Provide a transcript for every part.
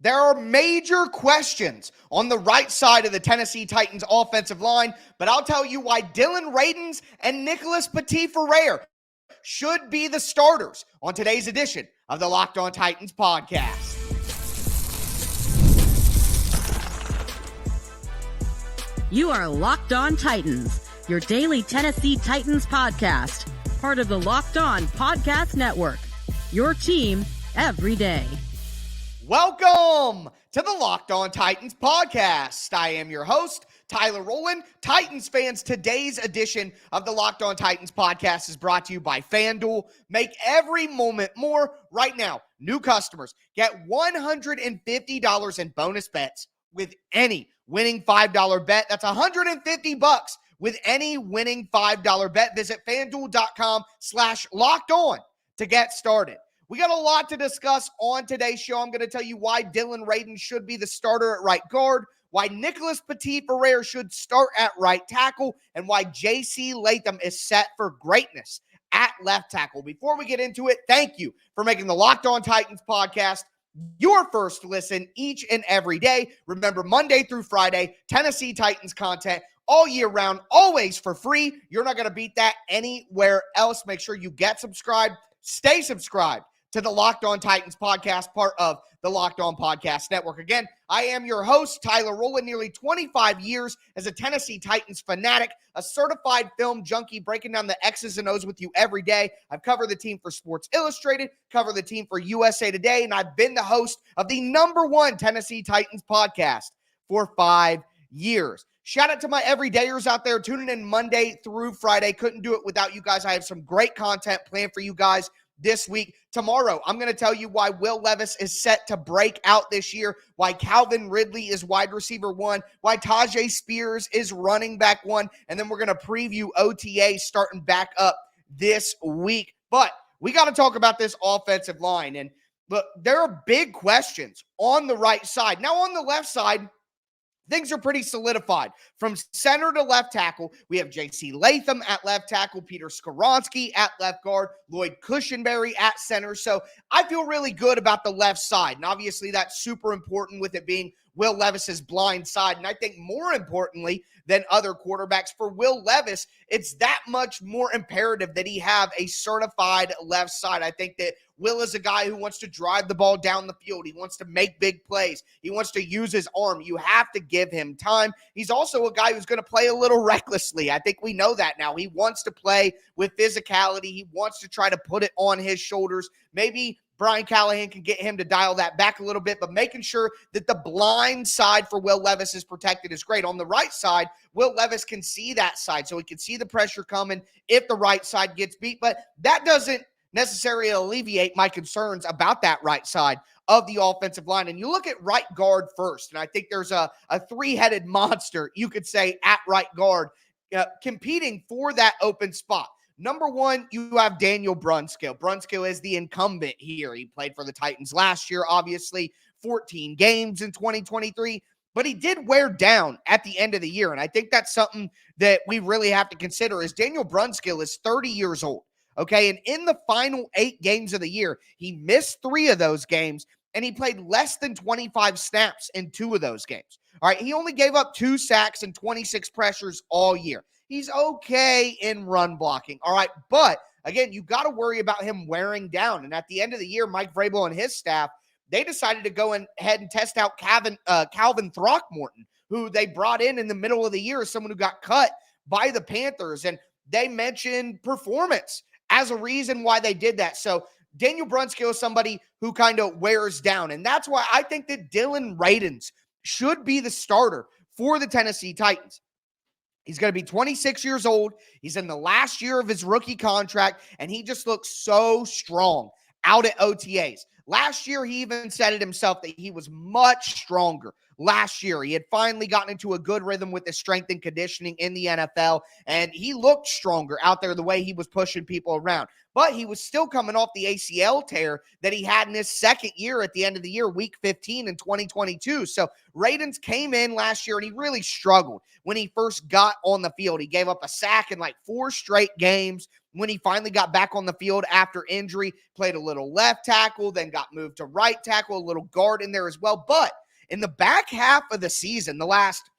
There are major questions on the right side of the Tennessee Titans offensive line, but I'll tell you why Dillon Radunz and Nicholas Petit-Frere should be the starters on today's edition of the Locked On Titans podcast. You are Locked On Titans, your daily Tennessee Titans podcast, part of the Locked On Podcast Network, your team every day. Welcome to the Locked On Titans podcast. I am your host, Tyler Rowland. Titans fans, today's edition of the Locked On Titans podcast is brought to you by FanDuel. Make every moment more. Right now, new customers get $150 in bonus bets with any winning $5 bet. That's $150 with any winning $5 bet. Visit FanDuel.com/LockedOn to get started. We got a lot to discuss on today's show. I'm going to tell you why Dillon Radunz should be the starter at right guard, why Nicholas Petit-Frere should start at right tackle, and why J.C. Latham is set for greatness at left tackle. Before we get into it, thank you for making the Locked On Titans podcast your first listen each and every day. Remember, Monday through Friday, Tennessee Titans content all year round, always for free. You're not going to beat that anywhere else. Make sure you get subscribed, stay subscribed to the Locked On Titans podcast, part of the Locked On Podcast Network. Again, I am your host, Tyler Rowland, nearly 25 years as a Tennessee Titans fanatic, a certified film junkie, breaking down the X's and O's with you every day. I've covered the team for Sports Illustrated, covered the team for USA Today, and I've been the host of the #1 Tennessee Titans podcast for 5 years. Shout out to my everydayers out there tuning in Monday through Friday. Couldn't do it without you guys. I have some great content planned for you guys this week. Tomorrow, I'm going to tell you why Will Levis is set to break out this year, why Calvin Ridley is wide receiver 1, why Tajay Spears is running back 1, and then we're going to preview OTA starting back up this week. But we got to talk about this offensive line. And look, there are big questions on the right side. Now, on the left side, things are pretty solidified. From center to left tackle, we have J.C. Latham at left tackle, Peter Skoronski at left guard, Lloyd Cushenberry at center. So I feel really good about the left side. And obviously that's super important with it being Will Levis's blind side. And I think more importantly than other quarterbacks, for Will Levis, it's that much more imperative that he have a certified left side. I think that Will is a guy who wants to drive the ball down the field. He wants to make big plays. He wants to use his arm. You have to give him time. He's also a guy who's going to play a little recklessly. I think we know that now. He wants to play with physicality. He wants to try to put it on his shoulders. Maybe Brian Callahan can get him to dial that back a little bit, but making sure that the blind side for Will Levis is protected is great. On the right side, Will Levis can see that side, so he can see the pressure coming if the right side gets beat, but that doesn't necessarily alleviate my concerns about that right side of the offensive line. And you look at right guard first, and I think there's a three-headed monster, you could say, at right guard competing for that open spot. Number one, you have Daniel Brunskill. Brunskill is the incumbent here. He played for the Titans last year, obviously, 14 games in 2023, but he did wear down at the end of the year. And I think that's something that we really have to consider is Daniel Brunskill is 30 years old. Okay, and in the final 8 games of the year, he missed 3 of those games, and he played less than 25 snaps in 2 of those games. All right, he only gave up 2 sacks and 26 pressures all year. He's okay in run blocking, all right? But, again, you got to worry about him wearing down. And at the end of the year, Mike Vrabel and his staff, they decided to go ahead and test out Calvin Throckmorton, who they brought in the middle of the year as someone who got cut by the Panthers. And they mentioned performance as a reason why they did that. So Daniel Brunskill is somebody who kind of wears down. And that's why I think that Dillon Radunz should be the starter for the Tennessee Titans. He's going to be 26 years old. He's in the last year of his rookie contract, and he just looks so strong out at OTAs. Last year, he even said it himself that he was much stronger. Last year, he had finally gotten into a good rhythm with his strength and conditioning in the NFL, and he looked stronger out there the way he was pushing people around. But he was still coming off the ACL tear that he had in his second year at the end of the year, week 15 in 2022. So Radunz came in last year, and he really struggled when he first got on the field. He gave up a sack in like 4 straight games. when he finally got back on the field after injury, played a little left tackle, then got moved to right tackle, a little guard in there as well. But in the back half of the season, the last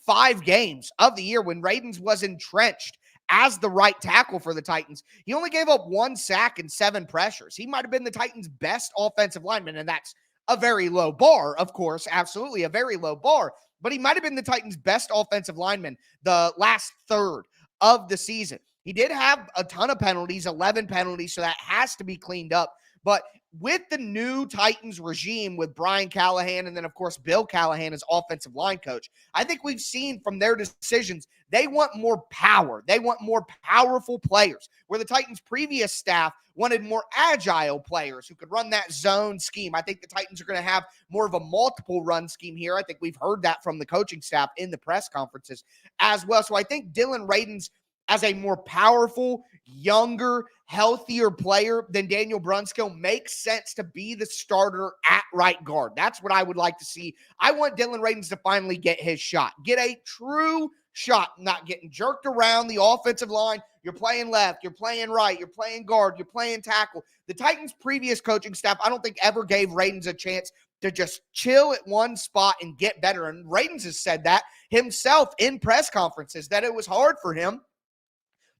5 games of the year when Radunz was entrenched as the right tackle for the Titans, he only gave up 1 sack and 7 pressures. He might have been the Titans' best offensive lineman, and that's a very low bar, of course, absolutely a very low bar, but he might have been the Titans' best offensive lineman the last third of the season. He did have a ton of penalties, 11 penalties, so that has to be cleaned up. But with the new Titans regime with Brian Callahan and then, of course, Bill Callahan as offensive line coach, I think we've seen from their decisions, they want more power. They want more powerful players, where the Titans' previous staff wanted more agile players who could run that zone scheme. I think the Titans are going to have more of a multiple run scheme here. I think we've heard that from the coaching staff in the press conferences as well. So I think Dillon Radunz, as a more powerful, younger, healthier player than Daniel Brunskill, makes sense to be the starter at right guard. That's what I would like to see. I want Dillon Radunz to finally get his shot. Get a true shot, not getting jerked around the offensive line. You're playing left, you're playing right, you're playing guard, you're playing tackle. The Titans' previous coaching staff, I don't think ever gave Radunz a chance to just chill at one spot and get better. And Radunz has said that himself in press conferences, that it was hard for him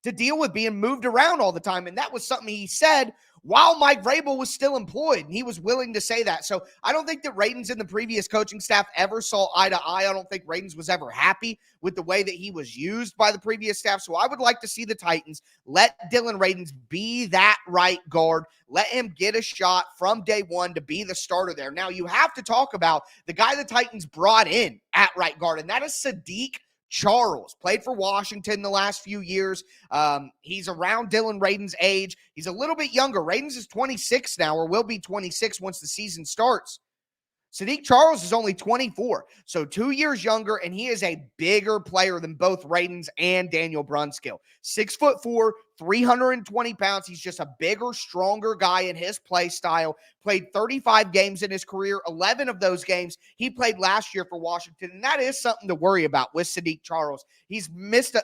to deal with being moved around all the time. And that was something he said while Mike Vrabel was still employed, and he was willing to say that. So I don't think that Radunz and the previous coaching staff ever saw eye to eye. I don't think Radunz was ever happy with the way that he was used by the previous staff. So I would like to see the Titans let Dillon Radunz be that right guard. Let him get a shot from day one to be the starter there. Now, you have to talk about the guy the Titans brought in at right guard, and that is Sadiq Charles. Played for Washington the last few years. He's around Dillon Radunz's age. He's a little bit younger. Radunz is 26 now, or will be 26 once the season starts. Sadiq Charles is only 24, so 2 years younger, and he is a bigger player than both Radunz and Daniel Brunskill. 6'4", 320 pounds. He's just a bigger, stronger guy in his play style. Played 35 games in his career. 11 of those games he played last year for Washington, and that is something to worry about with Sadiq Charles. He's missed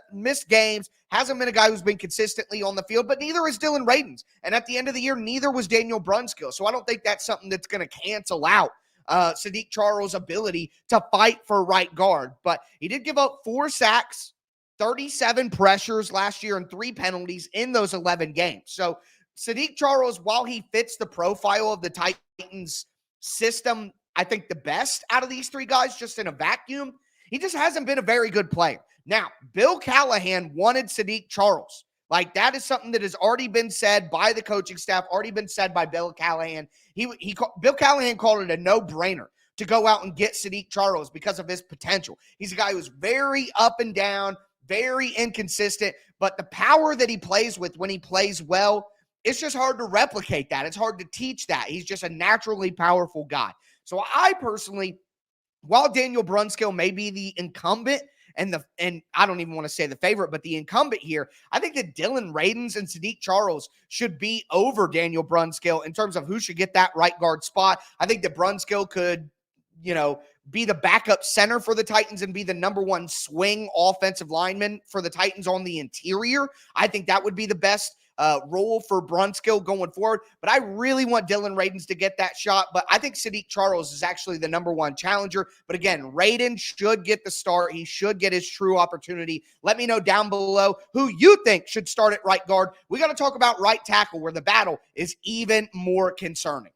games, hasn't been a guy who's been consistently on the field, but neither is Dillon Radunz. And at the end of the year, neither was Daniel Brunskill. So I don't think that's something that's going to cancel out Sadiq Charles' ability to fight for right guard. But he did give up 4 sacks, 37 pressures last year, and 3 penalties in those 11 games. So Sadiq Charles, while he fits the profile of the Titans system, I think the best out of these 3 guys, just in a vacuum, he just hasn't been a very good player. Now, Bill Callahan wanted Sadiq Charles. Like, that is something that has already been said by the coaching staff, already been said by Bill Callahan. Bill Callahan called it a no-brainer to go out and get Sadiq Charles because of his potential. He's a guy who's very up and down, very inconsistent, but the power that he plays with when he plays well, it's just hard to replicate that. It's hard to teach that. He's just a naturally powerful guy. So I personally, while Daniel Brunskill may be the incumbent, and I don't even want to say the favorite, but the incumbent here, I think that Dillon Radunz and Sadiq Charles should be over Daniel Brunskill in terms of who should get that right guard spot. I think that Brunskill could, be the backup center for the Titans and be the number 1 swing offensive lineman for the Titans on the interior. I think that would be the best role for Brunskill going forward. But I really want Dillon Radunz to get that shot. But I think Sadiq Charles is actually the number 1 challenger. But again, Radunz should get the start. He should get his true opportunity. Let me know down below who you think should start at right guard. We got to talk about right tackle, where the battle is even more concerning.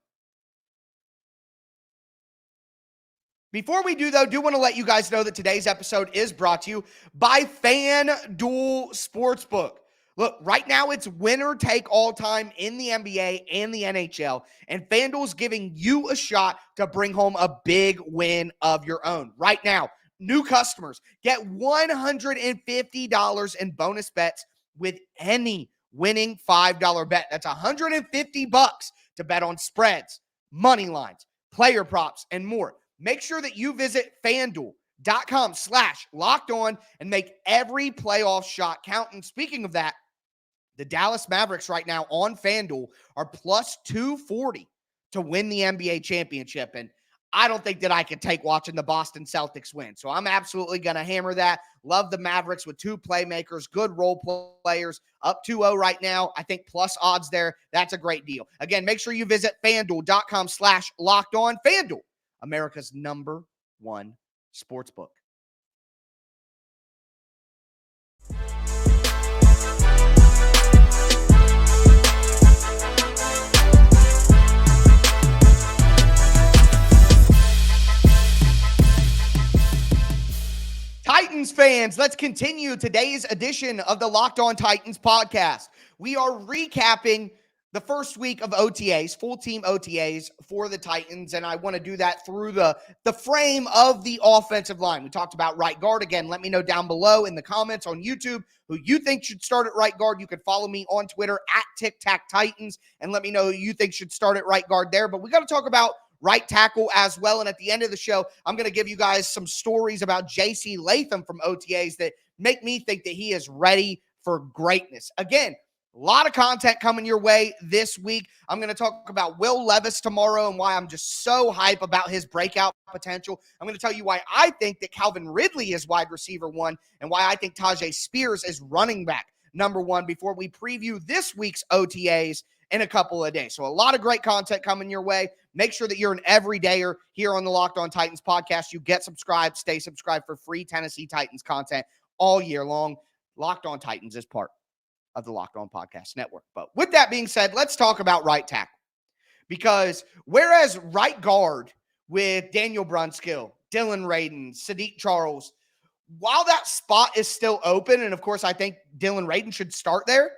Before we do, though, do want to let you guys know that today's episode is brought to you by FanDuel Sportsbook. Look, right now it's winner take all time in the NBA and the NHL, and FanDuel's giving you a shot to bring home a big win of your own. Right now, new customers get $150 in bonus bets with any winning $5 bet. That's $150 to bet on spreads, money lines, player props, and more. Make sure that you visit FanDuel.com/lockedon and make every playoff shot count. And speaking of that, the Dallas Mavericks right now on FanDuel are plus 240 to win the NBA championship. And I don't think that I could take watching the Boston Celtics win. So I'm absolutely going to hammer that. Love the Mavericks with two playmakers, good role players, up 2-0 right now. I think plus odds there. That's a great deal. Again, make sure you visit FanDuel.com/lockedon. FanDuel, America's #1 sportsbook. Titans fans, let's continue today's edition of the Locked On Titans podcast. We are recapping the first week of OTAs, full team OTAs for the Titans, and I want to do that through the frame of the offensive line. We talked about right guard. Again, let me know down below in the comments on YouTube who you think should start at right guard. You can follow me on Twitter at TicTacTitans and let me know who you think should start at right guard there. But we got to talk about right tackle as well. And at the end of the show, I'm going to give you guys some stories about J.C. Latham from OTAs that make me think that he is ready for greatness. Again, a lot of content coming your way this week. I'm going to talk about Will Levis tomorrow and why I'm just so hype about his breakout potential. I'm going to tell you why I think that Calvin Ridley is wide receiver 1 and why I think Tajay Spears is running back number 1 before we preview this week's OTAs in a couple of days. So a lot of great content coming your way. Make sure that you're an everydayer here on the Locked On Titans podcast. You get subscribed, stay subscribed for free Tennessee Titans content all year long. Locked On Titans is part of the Locked On Podcast Network. But with that being said, let's talk about right tackle. Because whereas right guard with Daniel Brunskill, Dillon Radunz, Sadiq Charles, while that spot is still open, and of course I think Dillon Radunz should start there,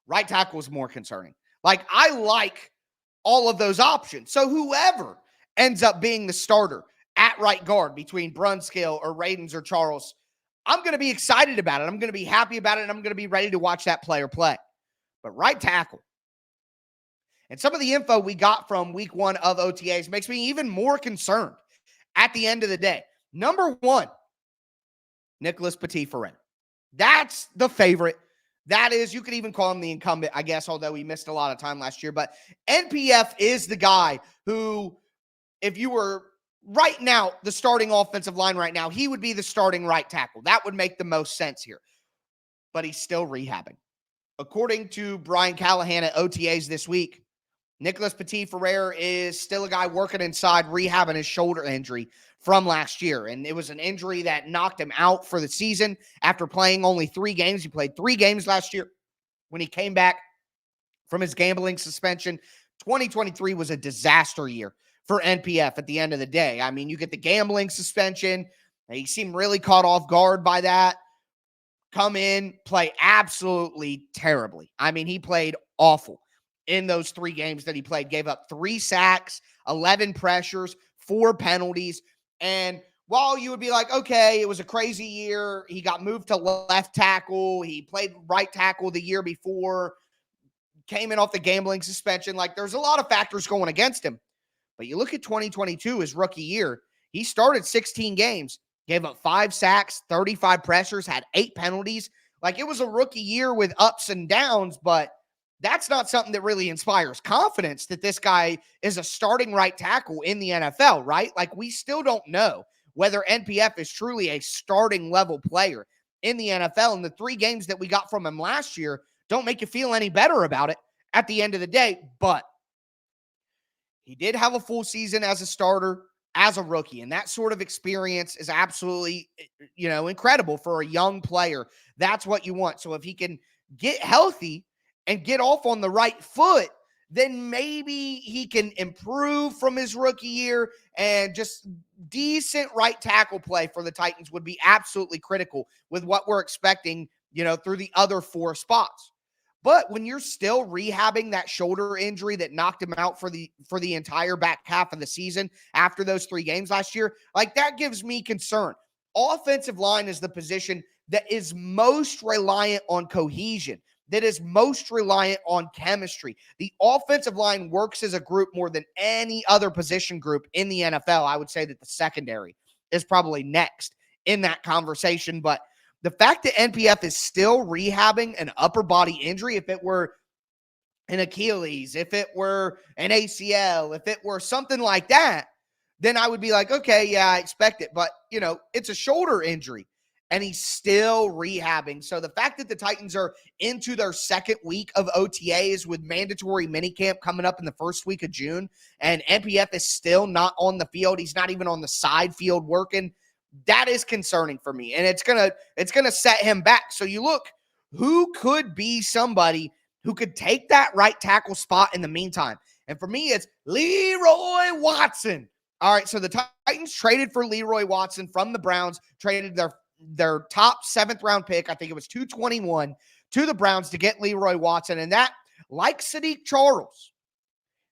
right tackle is more concerning. Like, I like all of those options. So whoever ends up being the starter at right guard between Brunskill or Radunz or Charles, I'm going to be excited about it. I'm going to be happy about it, and I'm going to be ready to watch that player play. But right tackle, and some of the info we got from week 1 of OTAs makes me even more concerned at the end of the day. Number 1, Nicholas Petit-Frere. That's the favorite. That is, you could even call him the incumbent, I guess, although he missed a lot of time last year. But NPF is the guy who, if you were right now, the starting offensive line right now, he would be the starting right tackle. That would make the most sense here. But he's still rehabbing. According to Brian Callahan at OTAs this week, Nicholas Petit-Frere is still a guy working inside, rehabbing his shoulder injury from last year. And it was an injury that knocked him out for the season after playing only 3 games. He played 3 games last year when he came back from his gambling suspension. 2023 was a disaster year for NPF at the end of the day. I mean, you get the gambling suspension. He seemed really caught off guard by that. Come in, play absolutely terribly. I mean, he played awful in those 3 games that he played. Gave up 3 sacks, 11 pressures, 4 penalties. And while you would be like, okay, it was a crazy year. He got moved to left tackle. He played right tackle the year before. Came in off the gambling suspension. Like, there's a lot of factors going against him. But you look at 2022, his rookie year, he started 16 games, gave up 5 sacks, 35 pressures, had 8 penalties. Like, it was a rookie year with ups and downs, but that's not something that really inspires confidence that this guy is a starting right tackle in the NFL, right? Like, we still don't know whether NPF is truly a starting level player in the NFL. And the 3 games that we got from him last year don't make you feel any better about it at the end of the day. But he did have a full season as a starter, as a rookie. And that sort of experience is absolutely, incredible for a young player. That's what you want. So if he can get healthy and get off on the right foot, then maybe he can improve from his rookie year, and just decent right tackle play for the Titans would be absolutely critical with what we're expecting, through the other 4 spots. But when you're still rehabbing that shoulder injury that knocked him out for the entire back half of the season after those 3 games last year, like, that gives me concern. Offensive line is the position that is most reliant on cohesion, that is most reliant on chemistry. The offensive line works as a group more than any other position group in the NFL. I would say that the secondary is probably next in that conversation. But the fact that NPF is still rehabbing an upper body injury, if it were an Achilles, if it were an ACL, if it were something like that, then I would be like, okay, yeah, I expect it. But, it's a shoulder injury, and he's still rehabbing. So the fact that the Titans are into their second week of OTAs with mandatory minicamp coming up in the first week of June, and NPF is still not on the field, he's not even on the side field working, that is concerning for me. And it's gonna set him back. So you look, who could be somebody who could take that right tackle spot in the meantime? And for me, it's Leroy Watson. All right, so the Titans traded for Leroy Watson from the Browns, traded their top 7th round pick, I think it was 221, to the Browns to get Leroy Watson. And that, like Sadiq Charles,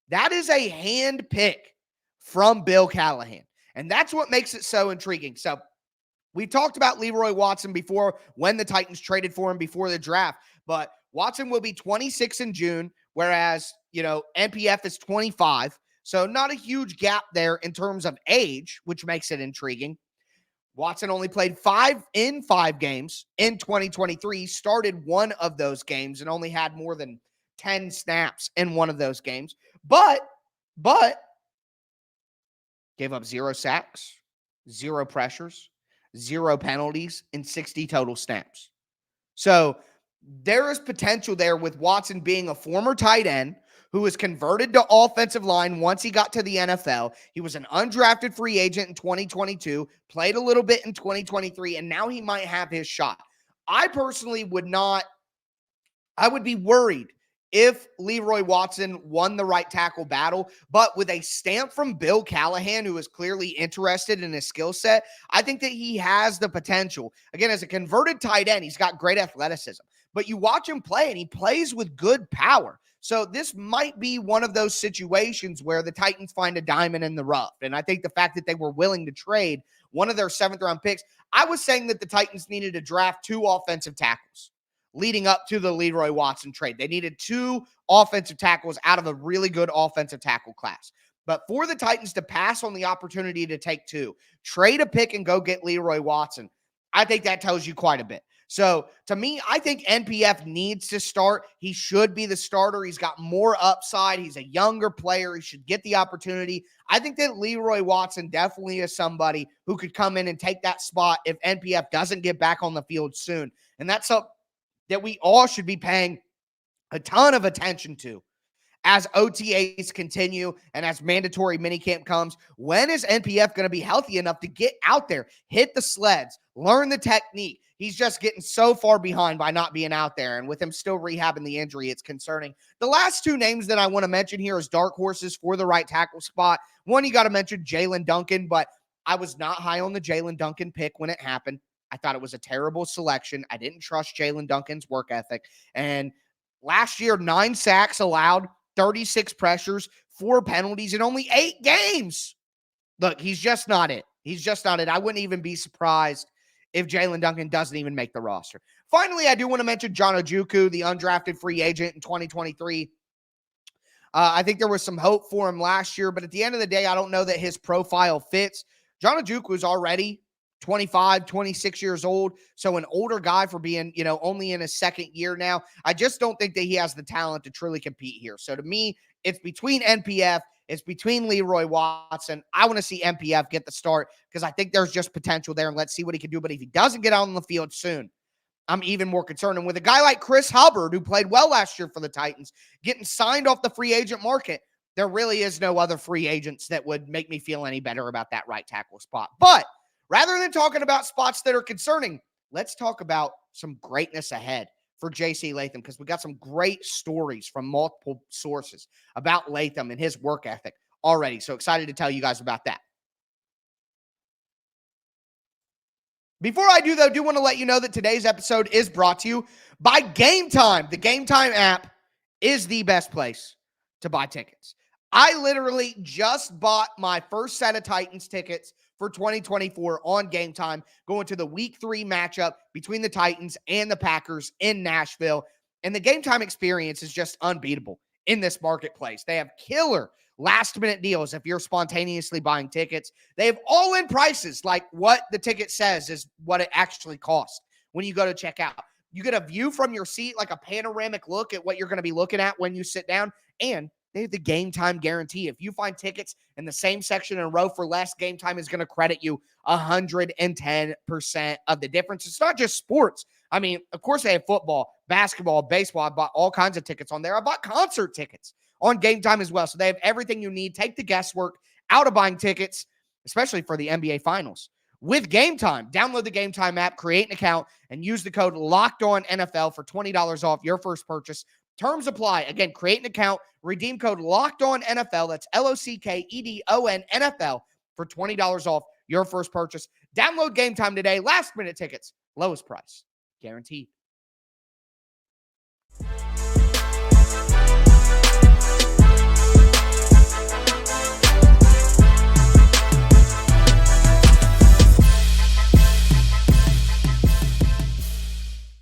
that is a hand pick from Bill Callahan. And that's what makes it so intriguing. So we talked about Leroy Watson before when the Titans traded for him before the draft, but Watson will be 26 in June, whereas, NPF is 25. So not a huge gap there in terms of age, which makes it intriguing. Watson only played 5 games in 2023, started one of those games and only had more than 10 snaps in one of those games, but gave up 0 sacks, 0 pressures, 0 penalties, and 60 total snaps. So there is potential there with Watson being a former tight end who was converted to offensive line once he got to the NFL. He was an undrafted free agent in 2022, played a little bit in 2023, and now he might have his shot. I personally would be worried if Leroy Watson won the right tackle battle, but with a stamp from Bill Callahan, who is clearly interested in his skill set, I think that he has the potential. Again, as a converted tight end, he's got great athleticism, but you watch him play and he plays with good power. So this might be one of those situations where the Titans find a diamond in the rough. And I think the fact that they were willing to trade one of their 7th round picks, I was saying that the Titans needed to draft 2 offensive tackles leading up to the Leroy Watson trade. They needed 2 offensive tackles out of a really good offensive tackle class. But for the Titans to pass on the opportunity to take 2, trade a pick and go get Leroy Watson, I think that tells you quite a bit. So to me, I think NPF needs to start. He should be the starter. He's got more upside. He's a younger player. He should get the opportunity. I think that Leroy Watson definitely is somebody who could come in and take that spot if NPF doesn't get back on the field soon. And that's something that we all should be paying a ton of attention to as OTAs continue and as mandatory minicamp comes. When is NPF going to be healthy enough to get out there, hit the sleds, learn the technique? He's just getting so far behind by not being out there. And with him still rehabbing the injury, it's concerning. The last 2 names that I want to mention here as dark horses for the right tackle spot. One, you got to mention Jalen Duncan, but I was not high on the Jalen Duncan pick when it happened. I thought it was a terrible selection. I didn't trust Jalen Duncan's work ethic. And last year, 9 sacks allowed, 36 pressures, 4 penalties in only 8 games. Look, he's just not it. He's just not it. I wouldn't even be surprised if Jalen Duncan doesn't even make the roster. Finally, I do want to mention John Ojukwu, the undrafted free agent in 2023. I think there was some hope for him last year, but at the end of the day, I don't know that his profile fits. John Ojukwu is already 25, 26 years old. So an older guy for being, only in his second year now. I just don't think that he has the talent to truly compete here. So to me, it's between NPF, it's between Leroy Watson. I want to see NPF get the start because I think there's just potential there, and let's see what he can do. But if he doesn't get out on the field soon, I'm even more concerned. And with a guy like Chris Hubbard, who played well last year for the Titans, getting signed off the free agent market, there really is no other free agents that would make me feel any better about that right tackle spot. But rather than talking about spots that are concerning, let's talk about some greatness ahead for J.C. Latham, because we got some great stories from multiple sources about Latham and his work ethic already. So excited to tell you guys about that. Before I do, though, I do want to let you know that today's episode is brought to you by Game Time. The Game Time app is the best place to buy tickets. I literally just bought my first set of Titans tickets for 2024 on Game Time, going to the Week 3 matchup between the Titans and the Packers in Nashville. And the Game Time experience is just unbeatable in this marketplace. They have killer last-minute deals if you're spontaneously buying tickets. They have all-in prices, like what the ticket says is what it actually costs when you go to check out. You get a view from your seat, like a panoramic look at what you're going to be looking at when you sit down, and They have the game time guarantee. If you find tickets in the same section in a row for less, Game Time is going to credit you 110% of the difference. It's not just sports. I mean, of course, they have football, basketball, baseball. I bought all kinds of tickets on there. I bought concert tickets on Game Time as well. So they have everything you need. Take the guesswork out of buying tickets, especially for the NBA Finals. With Game Time, download the Game Time app, create an account, and use the code LOCKEDONNFL for $20 off your first purchase. Terms apply. Again, create an account, redeem code LOCKEDONNFL. That's LOCKEDON NFL for $20 off your first purchase. Download Game Time today. Last minute tickets, lowest price, guaranteed.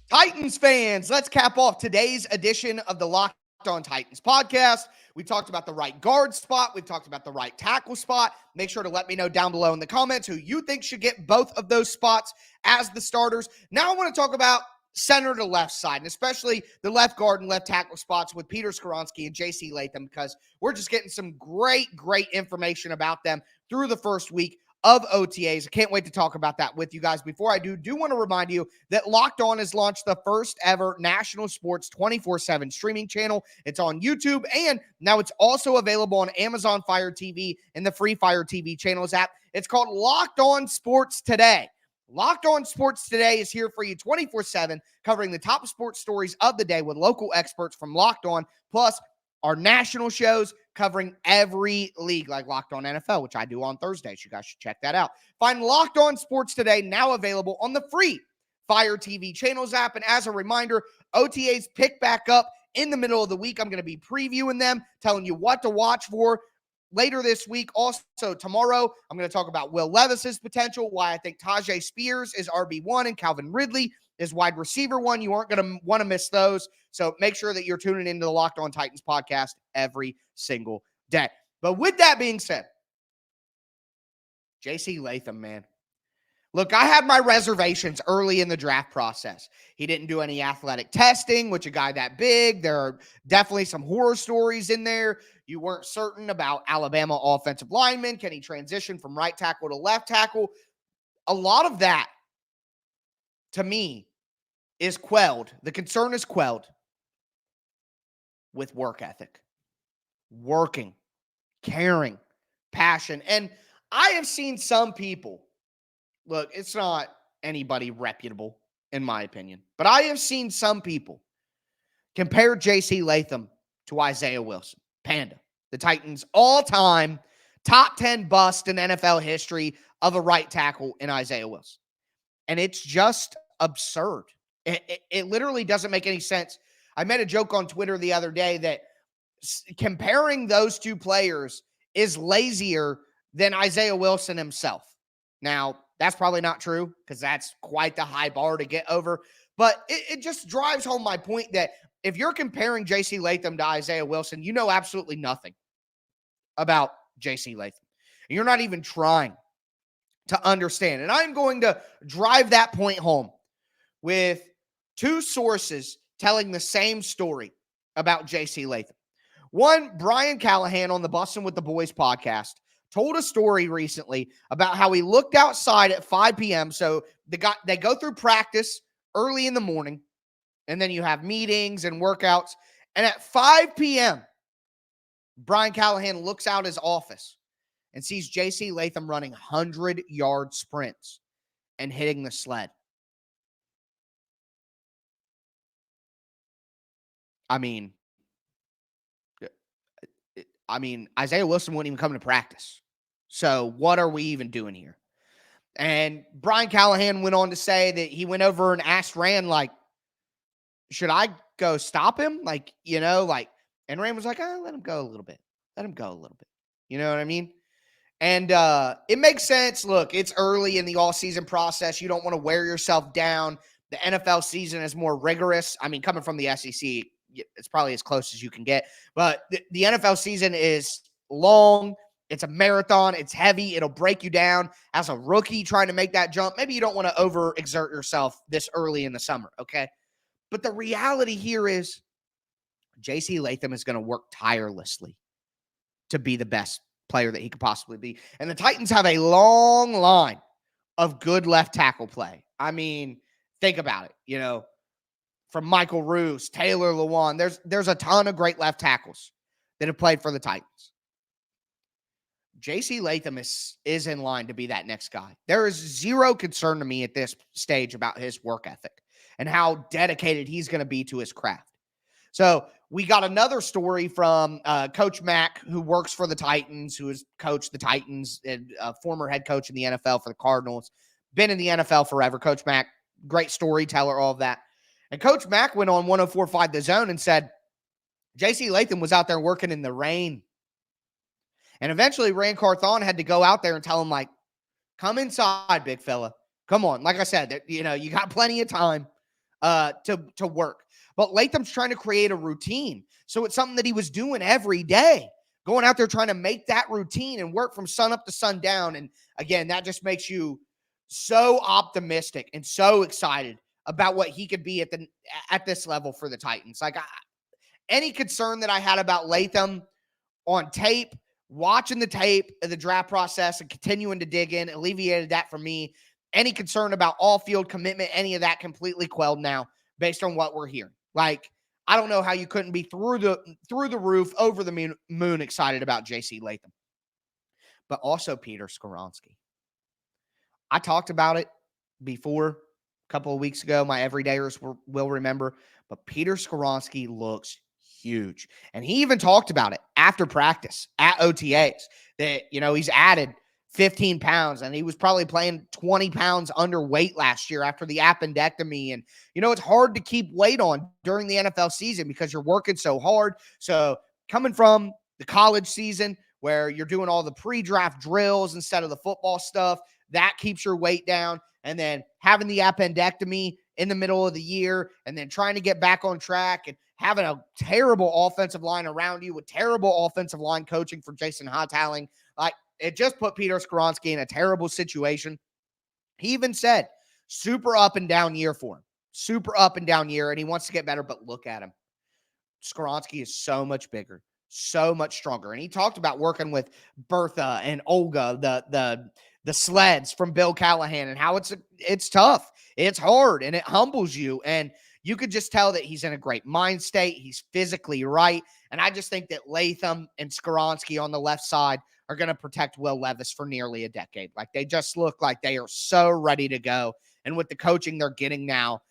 Titans fans, let's cap off today's edition of the Locked On Titans podcast. We talked about the right guard spot. We've talked about the right tackle spot. Make sure to let me know down below in the comments who you think should get both of those spots as the starters. Now I want to talk about center to left side, and especially the left guard and left tackle spots with Peter Skoronski and J.C. Latham, because we're just getting some great information about them through the first week of OTAs. I can't wait to talk about that with you guys. Before I do want to remind you that Locked On has launched the first ever national sports 24/7 streaming channel. It's on YouTube, and now it's also available on Amazon Fire TV and the free Fire TV channels app. It's called Locked On Sports Today. Locked On Sports Today is here for you 24/7, covering the top sports stories of the day with local experts from Locked On, plus our national shows covering every league, like Locked On NFL, which I do on Thursdays. You guys should check that out. Find Locked On Sports Today, now available on the free Fire TV channels app. And as a reminder, OTAs pick back up in the middle of the week. I'm going to be previewing them, telling you what to watch for later this week. Also, tomorrow, I'm going to talk about Will Levis's potential, why I think Tajay Spears is RB1 and Calvin Ridley is wide receiver 1. You aren't going to want to miss those. So make sure that you're tuning into the Locked On Titans podcast every single day. But with that being said, J.C. Latham, man. Look, I had my reservations early in the draft process. He didn't do any athletic testing, which a guy that big, there are definitely some horror stories in there. You weren't certain about Alabama offensive linemen. Can he transition from right tackle to left tackle? A lot of that, to me, is quelled. The concern is quelled with work ethic, working, caring, passion. And I have seen some people, look, it's not anybody reputable, in my opinion, but I have seen some people compare J.C. Latham to Isaiah Wilson, Panda, the Titans' all-time top 10 bust in NFL history of a right tackle in Isaiah Wilson. And it's just absurd. It literally doesn't make any sense. I made a joke on Twitter the other day that comparing those two players is lazier than Isaiah Wilson himself. Now, that's probably not true because that's quite the high bar to get over. But it just drives home my point that if you're comparing J.C. Latham to Isaiah Wilson, you know absolutely nothing about J.C. Latham. And you're not even trying to understand. And I'm going to drive that point home with two sources telling the same story about J.C. Latham. One, Brian Callahan on the Bussin' with the Boys podcast told a story recently about how he looked outside at 5 p.m. So they go through practice early in the morning, and then you have meetings and workouts. And at 5 p.m., Brian Callahan looks out his office and sees J.C. Latham running 100-yard sprints and hitting the sled. I mean, Isaiah Wilson wouldn't even come to practice. So what are we even doing here? And Brian Callahan went on to say that he went over and asked Rand, like, should I go stop him? And Rand was like, let him go a little bit. Let him go a little bit. You know what I mean? And it makes sense. Look, it's early in the all-season process. You don't want to wear yourself down. The NFL season is more rigorous. I mean, coming from the SEC, it's probably as close as you can get. But the NFL season is long. It's a marathon. It's heavy. It'll break you down. As a rookie trying to make that jump, maybe you don't want to overexert yourself this early in the summer, okay? But the reality here is J.C. Latham is going to work tirelessly to be the best player that he could possibly be. And the Titans have a long line of good left tackle play. I mean, think about it, from Michael Roos, Taylor Lewan. There's a ton of great left tackles that have played for the Titans. J.C. Latham is in line to be that next guy. There is zero concern to me at this stage about his work ethic and how dedicated he's going to be to his craft. So we got another story from Coach Mack, who works for the Titans, who has coached the Titans, and former head coach in the NFL for the Cardinals, been in the NFL forever. Coach Mack, great storyteller, all of that. And Coach Mack went on 104.5 The Zone and said, J.C. Latham was out there working in the rain. And eventually Rand Carthon had to go out there and tell him, like, come inside, big fella. Come on. Like I said, you got plenty of time to work. But Latham's trying to create a routine. So it's something that he was doing every day, going out there trying to make that routine and work from sun up to sundown. And again, that just makes you so optimistic and so excited about what he could be at this level for the Titans. Like, any concern that I had about Latham on tape, watching the tape of the draft process and continuing to dig in, alleviated that for me. Any concern about all-field commitment, any of that completely quelled now based on what we're hearing. Like, I don't know how you couldn't be through the roof, over the moon excited about J.C. Latham. But also Peter Skoronski. I talked about it before a couple of weeks ago. My everydayers will remember. But Peter Skoronski looks huge. And he even talked about it after practice at OTAs that, he's added 15 pounds and he was probably playing 20 pounds underweight last year after the appendectomy. And, it's hard to keep weight on during the NFL season because you're working so hard. So coming from the college season where you're doing all the pre-draft drills instead of the football stuff, that keeps your weight down. And then having the appendectomy in the middle of the year and then trying to get back on track and having a terrible offensive line around you with terrible offensive line coaching for Jason Hightower, like, it just put Peter Skoronski in a terrible situation. He even said, super up and down year for him. Super up and down year, and he wants to get better, but look at him. Skoronski is so much bigger, so much stronger. And he talked about working with Bertha and Olga, the sleds from Bill Callahan, and how it's tough. It's hard, and it humbles you. And you could just tell that he's in a great mind state. He's physically right. And I just think that Latham and Skoronski on the left side are going to protect Will Levis for nearly a decade. Like, they just look like they are so ready to go. And with the coaching they're getting now,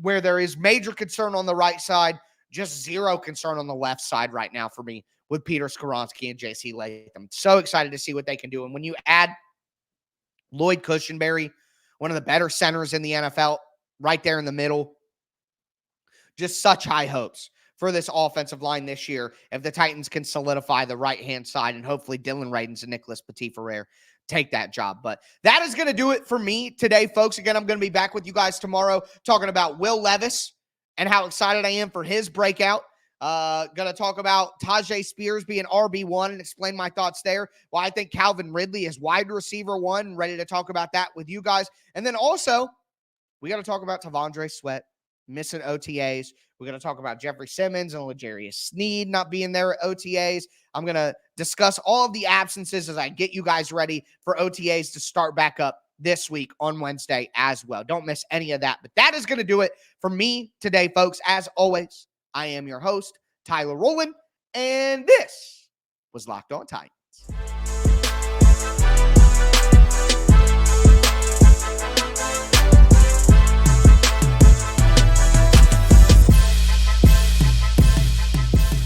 where there is major concern on the right side, just zero concern on the left side right now for me with Peter Skoronski and J.C. Latham. So excited to see what they can do. And when you add Lloyd Cushenberry, one of the better centers in the NFL, right there in the middle, just such high hopes for this offensive line this year if the Titans can solidify the right-hand side, and hopefully Dillon Radunz and Nicholas Petit-Frere take that job. But that is going to do it for me today, folks. Again, I'm going to be back with you guys tomorrow talking about Will Levis and how excited I am for his breakout. Going to talk about Tajay Spears being RB1 and explain my thoughts there. Well, I think Calvin Ridley is wide receiver 1. Ready to talk about that with you guys. And then also, we got to talk about Tavondre Sweat missing OTAs. We're going to talk about Jeffrey Simmons and L'Jarius Sneed not being there at OTAs. I'm going to discuss all of the absences as I get you guys ready for OTAs to start back up this week on Wednesday as well. Don't miss any of that. But that is going to do it for me today, folks. As always, I am your host, Tyler Rowland, and this was Locked On Titans.